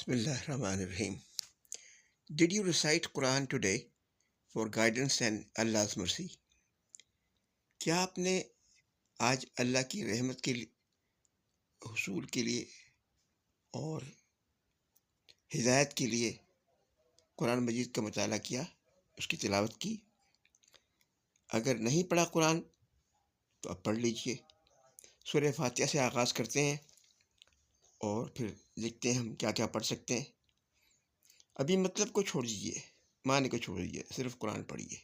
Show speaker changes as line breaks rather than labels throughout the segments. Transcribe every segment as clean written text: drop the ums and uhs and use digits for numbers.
Bismillahirrahmanirrahim. Did you recite Quran today for guidance and Allah's mercy? کیا آپ نے آج اللہ کی رحمت کے حصول کے لیے اور ہدایت کے لیے قرآن مجید کا مطالعہ کیا، اس کی تلاوت کی؟ اگر نہیں پڑھا قرآن تو اب پڑھ لیجئے۔ سورہ فاتحہ سے آغاز کرتے ہیں اور پھر دیکھتے ہیں ہم کیا کیا پڑھ سکتے ہیں۔ ابھی مطلب کو چھوڑ دیجئے، معنی کو چھوڑ دیجئے، صرف قرآن پڑھیے۔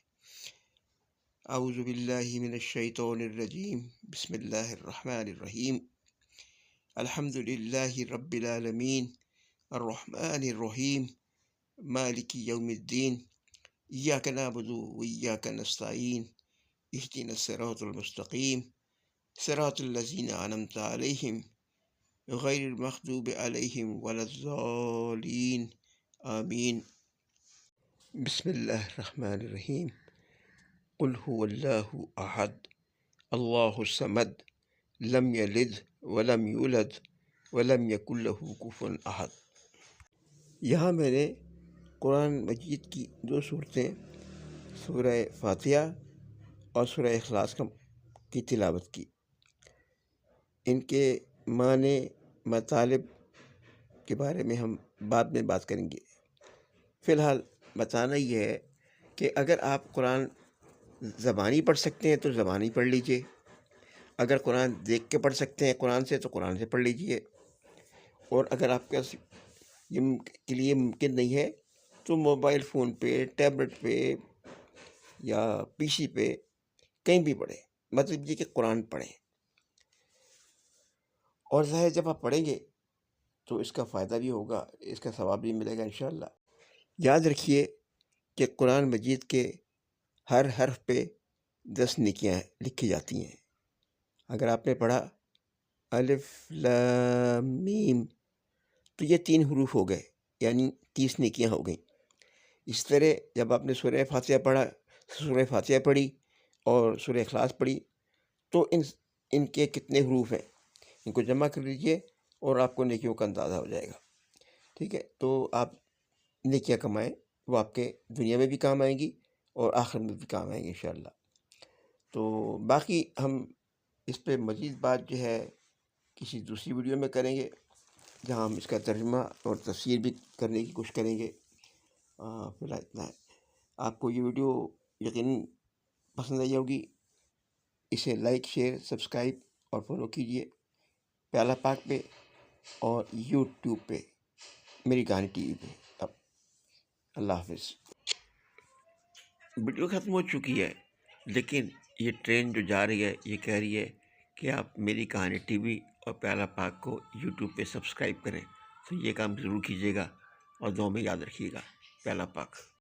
اعوذ باللہ من الشیطان الرجیم، بسم اللہ الرحمن الرحیم، الحمد للہ رب العالمین، الرحمن الرحیم، مالک یوم الدین، ایاک نعبد و ایاک نستعین، اہدنا الصراط المستقیم، صراط الذین انعمت علیہم غیر المغضوب علیہم ولا الضالین، آمین۔ بسم اللہ الرحمن الرحیم، قل هو اللہ احد اللہ الصمد لم یلد ولم یولد ولم یکن لہ کفوا احد۔ یہاں میں نے قرآن مجید کی دو صورتیں، سورہ فاتحہ اور سورہ اخلاص کی تلاوت کی۔ ان کے معنی مطالب کے بارے میں ہم بعد میں بات کریں گے۔ فی الحال بتانا یہ ہے کہ اگر آپ قرآن زبانی پڑھ سکتے ہیں تو زبانی پڑھ لیجئے، اگر قرآن دیکھ کے پڑھ سکتے ہیں قرآن سے تو قرآن سے پڑھ لیجئے، اور اگر آپ کے لیے ممکن نہیں ہے تو موبائل فون پہ، ٹیبلٹ پہ یا پی سی پہ کہیں بھی پڑھیں، مطلب یہ کہ قرآن پڑھیں۔ اور ظاہر جب آپ پڑھیں گے تو اس کا فائدہ بھی ہوگا، اس کا ثواب بھی ملے گا انشاءاللہ۔ یاد رکھیے کہ قرآن مجید کے ہر حرف پہ 10 نیکیاں لکھی جاتی ہیں۔ اگر آپ نے پڑھا الف لام میم تو یہ 3 حروف ہو گئے، یعنی 30 نیکیاں ہو گئیں۔ اس طرح جب آپ نے سورہ فاتحہ پڑھی اور سورہ اخلاص پڑھی تو ان کے کتنے حروف ہیں ان کو جمع کر لیجئے اور آپ کو نیکیوں کا اندازہ ہو جائے گا۔ ٹھیک ہے، تو آپ نیکیاں کمائیں، وہ آپ کے دنیا میں بھی کام آئیں گی اور آخرت میں بھی کام آئیں گی انشاءاللہ۔ تو باقی ہم اس پہ مزید بات جو ہے کسی دوسری ویڈیو میں کریں گے، جہاں ہم اس کا ترجمہ اور تفسیر بھی کرنے کی کوشش کریں گے۔ فی الحال اتنا ہے۔ آپ کو یہ ویڈیو یقیناً پسند آئی ہوگی، اسے لائک، شیئر، سبسکرائب اور فالو کیجیے پیالہ پاک پہ اور یوٹیوب پہ، میری کہانی ٹی وی پہ۔ اب اللہ حافظ۔ ویڈیو ختم ہو چکی ہے لیکن یہ ٹرین جو جا رہی ہے یہ کہہ رہی ہے کہ آپ میری کہانی ٹی وی اور پیالہ پاک کو یوٹیوب پہ سبسکرائب کریں، تو یہ کام ضرور کیجیے گا اور دعا میں یاد رکھیے گا۔ پیالہ پاک۔